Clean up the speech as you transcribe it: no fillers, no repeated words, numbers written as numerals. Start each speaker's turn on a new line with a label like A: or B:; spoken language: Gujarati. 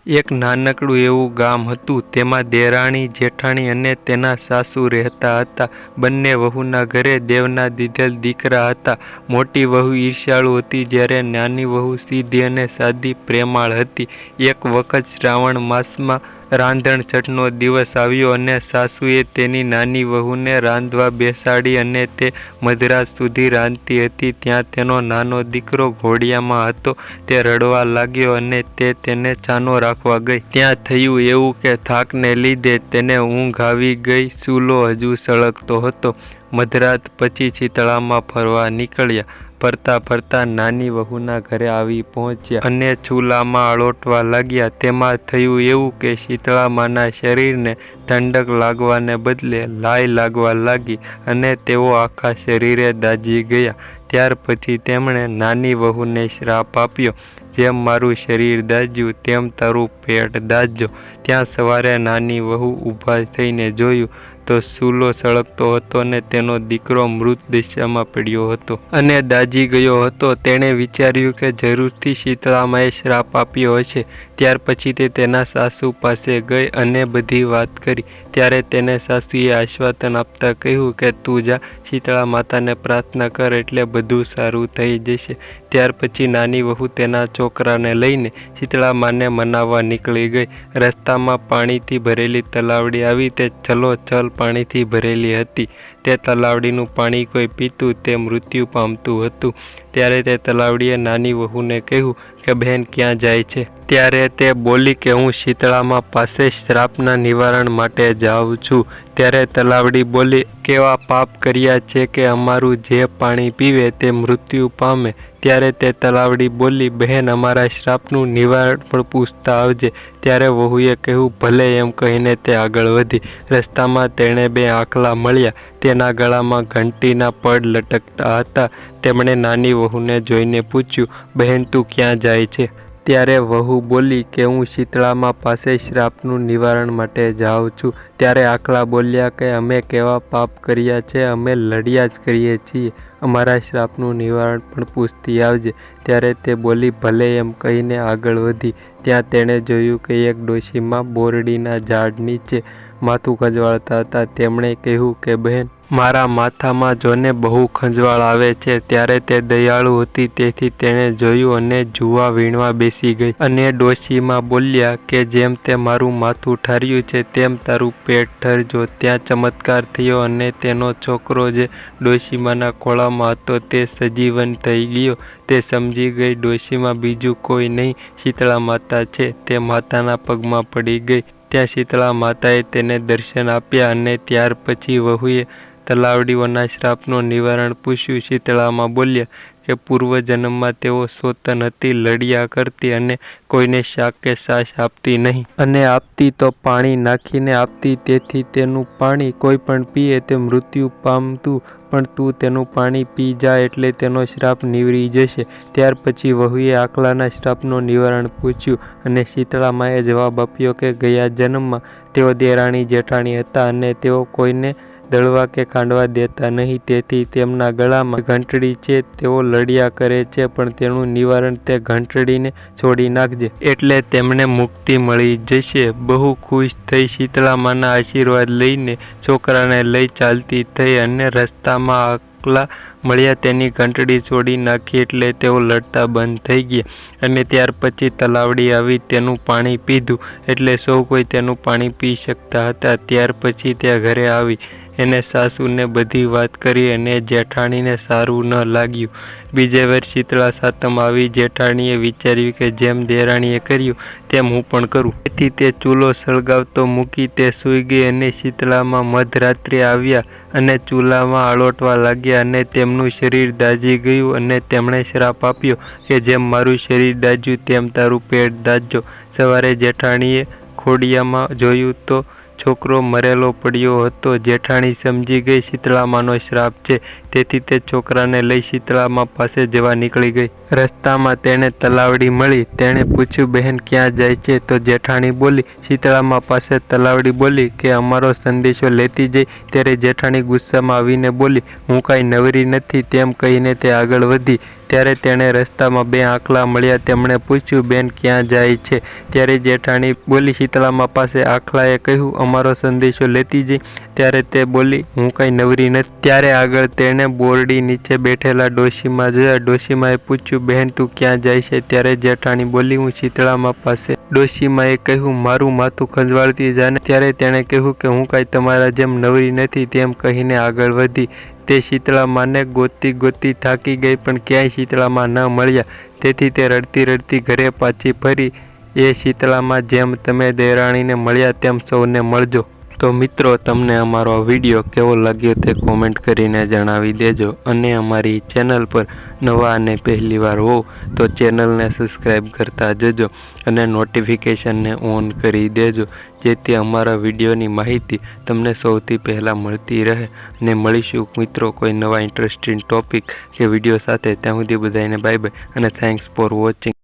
A: એક નાનકડું એવું ગામ હતું. તેમાં દેરાણી જેઠાણી અને તેના સાસુ રહેતા હતા. બંને વહુના ઘરે દેવના દીધેલ દીકરા હતા. મોટી વહુ ઈર્ષ્યાળુ હતી, જ્યારે નાની વહુ સીધી અને સાદી પ્રેમાળ હતી. એક વખત શ્રાવણ માસમાં રાંધણ છઠનો દિવસ આવ્યો અને સાસુએ તેની નાની વહુને રાંધવા બેસાડી અને તે મધરાત સુધી રાંધતી હતી. ત્યાં તેનો નાનો દીકરો ઘોડિયામાં હતો. તે રડવા લાગ્યો અને તે તેને છાનો રાખવા ગઈ. ત્યાં થયું એવું કે થાકને લીધે તેને ઊંઘ આવી ગઈ. ચૂલો હજુ સળગતો હતો. મધરાત પછી શીતળામાં ફરવા નીકળ્યા. ફરતા ફરતા નાની વહુના ઘરે આવી પહોંચ્યા અને ચૂલામાં આળોટવા લાગ્યા. તેમાં થયું એવું કે શીતળામાના શરીરને ઠંડક લાગવાને બદલે લાય લાગવા લાગી અને તેઓ આખા શરીરે દાઝી ગયા. ત્યાર પછી તેમણે નાની વહુને શ્રાપ આપ્યો, જેમ મારું શરીર દાઝ્યું તેમ તારું પેટ દાઝજો. ત્યાં સવારે નાની વહુ ઊભા થઈને જોયું તો ચૂલો સળગતો હતો અને તેનો દીકરો મૃત દશામાં પડ્યો હતો અને દાઝી ગયો હતો. તેણે વિચાર્યું કે જરૂરથી શીતળામાએ શ્રાપ આપ્યો હશે. ત્યાર પછી તે તેના સાસુ પાસે ગઈ અને બધી વાત કરી. ત્યારે તેને સાસુએ આશ્વાસન આપતા કહ્યું કે તું જા, શીતળા માતાને પ્રાર્થના કર એટલે બધું સારું થઈ જશે. ત્યાર પછી નાની વહુ તેના છોકરાને લઈને શીતળામાને મનાવવા નીકળી ગઈ. રસ્તામાં પાણીથી ભરેલી તલાવડી આવી. તે છલોછલ પાણીથી ભરેલી હતી. તે તલાવડીનું પાણી કોઈ પીતું તે મૃત્યુ પામતું હતું. ત્યારે તે તલાવડીએ નાની વહુને કહ્યું કે બહેન ક્યાં જાય છે? ત્યારે તે બોલી કે હું શીતળામા પાસે શ્રાપના નિવારણ માટે જાઉં છું. ત્યારે તલાવડી બોલી, કેવા પાપ કર્યા છે કે અમારું જે પાણી પીવે તે મૃત્યુ પામે? ત્યારે તે તલાવડી બોલી, બહેન અમારા શ્રાપનું નિવારણ પણ પૂછતા આવજે. ત્યારે વહુએ કહ્યું ભલે, એમ કહીને તે આગળ વધી. રસ્તામાં તેણે બે આખલા મળ્યા. તેના ગળામાં ઘંટીના પડ લટકતા હતા. તેમણે નાની વહુને જોઈને પૂછ્યું, બહેન તું ક્યાં જાય છે? ત્યારે વહુ બોલી કે હું શીતળામા પાસે શ્રાપનું નિવારણ માટે જાઉં છું. ત્યારે આખલા બોલ્યા કે અમે કેવા પાપ કર્યા છે, અમે લડ્યા જ કરીએ છીએ. અમારા શ્રાપનું નિવારણ પણ પૂછતી આવજે. ત્યારે તે બોલી ભલે, એમ કહીને આગળ વધી. ત્યાં તેણે જોયું કે એક ડોશીમાં બોરડીના ઝાડ નીચે માથું ખંજવાળતા હતા. તેમણે કહ્યું કે બહેન મારા માથામાં જોને બહુ ખંજવાળ આવે છે. ત્યારે તે દયાળુ હતી તેથી તેણે જોયું અને જુવા વીણવા બેસી ગઈ અને ડોશીમાં બોલ્યા કે જેમ તે મારું માથું ઠાર્યું છે તેમ તારું પેટ ઠરજો. ત્યાં ચમત્કાર થયો અને તેનો છોકરો જે ડોશીમાના ખોળામાં હતો તે સજીવન થઈ ગયો. તે સમજી ગઈ ડોશીમાં બીજું કોઈ નહીં, શીતળા માતા છે. તે માતાના પગમાં પડી ગઈ. ત્યાં શીતળા માતાએ તેને દર્શન આપ્યા અને ત્યાર પછી વહુએ તલાવડીઓના શ્રાપનું નિવારણ પૂછ્યું. શીતળામાં બોલ્યા કે પૂર્વજન્મમાં તેઓ સોતન હતી, લડ્યા કરતી અને કોઈને શાક કે છાશ આપતી નહીં અને આપતી તો પાણી નાખીને આપતી. તેથી તેનું પાણી કોઈ પણ પીએ તે મૃત્યુ પામતું, પણ તું તેનું પાણી પી જા એટલે તેનો શ્રાપ નીવરી જશે. ત્યાર પછી વહુએ આખલાના શ્રાપનું નિવારણ પૂછ્યું અને શીતળામાએ જવાબ આપ્યો કે ગયા જન્મમાં તેઓ દેરાણી જેઠાણી હતા અને તેઓ કોઈને દળવા કે ખાંડવા દેતા નહીં. તેથી તેમના ગળામાં ઘંટડી છે. તેઓ લડ્યા કરે છે, પણ તેનું નિવારણ તે ઘંટડીને છોડી નાખજે એટલે તેમને મુક્તિ મળી જશે. બહુ ખુશ થઈ શીતળામાના આશીર્વાદ લઈને છોકરાને લઈ ચાલતી થઈ અને રસ્તામાં આખલા મળ્યા. તેની ઘંટડી છોડી નાખી એટલે તેઓ લડતા બંધ થઈ ગયા અને ત્યાર પછી તલાવડી આવી. તેનું પાણી પીધું એટલે સૌ કોઈ તેનું પાણી પી શકતા હતા. ત્યાર પછી તે ઘરે આવી એને સાસુને બધી વાત કરી અને જેઠાણીને સારું ન લાગ્યું. બીજે વર્ષ શીતળા સાતમ આવી. જેઠાણીએ વિચાર્યું કે જેમ દેરાણીએ કર્યું તેમ હું પણ કરું. તેથી તે ચૂલો સળગાવતો મૂકી તે સૂઈ ગઈ અને શીતળામાં મધરાત્રે આવ્યા અને ચૂલામાં આળોટવા લાગ્યા અને તેમનું શરીર દાઝી ગયું અને તેમણે શ્રાપ આપ્યો કે જેમ મારું શરીર દાઝ્યું તેમ તારું પેટ દાઝજો. સવારે જેઠાણીએ ખોડિયામાં જોયું તો છોકરો મરેલો પડ્યો હતો. જેઠાણી સમજી ગઈ શીતળામાનો શ્રાપ છે. તેથી તે છોકરાને લઈ શીતળામા પાસે જવા નીકળી ગઈ. રસ્તામાં તેને તલાવડી મળી. તેણે પૂછ્યું બહેન ક્યાં જાય છે? તો જેઠાણી બોલી. શીતળામા પાસે તલાવડી બોલી કે અમારો સંદેશો લેતી જઈ. ત્યારે જેઠાણી ગુસ્સામાં આવીને બોલી હું કાંઈ નવરી નથી. તેમ કહીને તે આગળ વધી. ત્યારે તેણે રસ્તામાં બે આખલા મળ્યા. તેમણે પૂછ્યું, બેન ક્યાં જાય છે? ત્યારે જેઠાણી બોલી, શીતળામા પાસે. આખલાએ કહ્યું, અમારો સંદેશો લેતી જઈ. ત્યારે તે બોલી, હું કંઈ નવરી નથી. ત્યારે આગળ તેણે બોરડી નીચે બેઠેલા ડોશીમા જોયા. ડોશીમાએ પૂછ્યું, બહેન તું ક્યાં જાય છે? ત્યારે જેઠાણી બોલી, હું શીતળામા પાસે. ડોશીમાએ કહ્યું, મારું માથું ખંજવાળતી જાને. ત્યારે તેણે કહ્યું કે હું કાંઈ તમારા જેમ નવરી નથી. તેમ કહીને આગળ વધી. તે શીતળામાને ગોતી થાકી ગઈ, પણ ક્યાંય શીતળામા ન મળ્યા. તેથી તે રડતી રડતી ઘરે પાછી ફરી. એ શીતળામા, જેમ તમે દેરાણીને મળ્યા તેમ સૌને મળજો. તો મિત્રો, તમને અમારો આ વિડીયો કેવો લાગ્યો તે કોમેન્ટ કરીને જણાવી દેજો. અને અમારી ચેનલ પર નવા અને પહેલીવાર હોવ તો ચેનલને સબસ્ક્રાઈબ કરતા જજો અને નોટિફિકેશનને ઓન કરી દેજો, જેથી અમારા વિડીયોની માહિતી તમને સૌથી પહેલાં મળતી રહે. અને મળીશું મિત્રો કોઈ નવા ઇન્ટરેસ્ટિંગ ટોપિક કે વિડીયો સાથે. ત્યાં સુધી બધાને બાય બાય અને થેન્ક્સ ફોર વોચિંગ.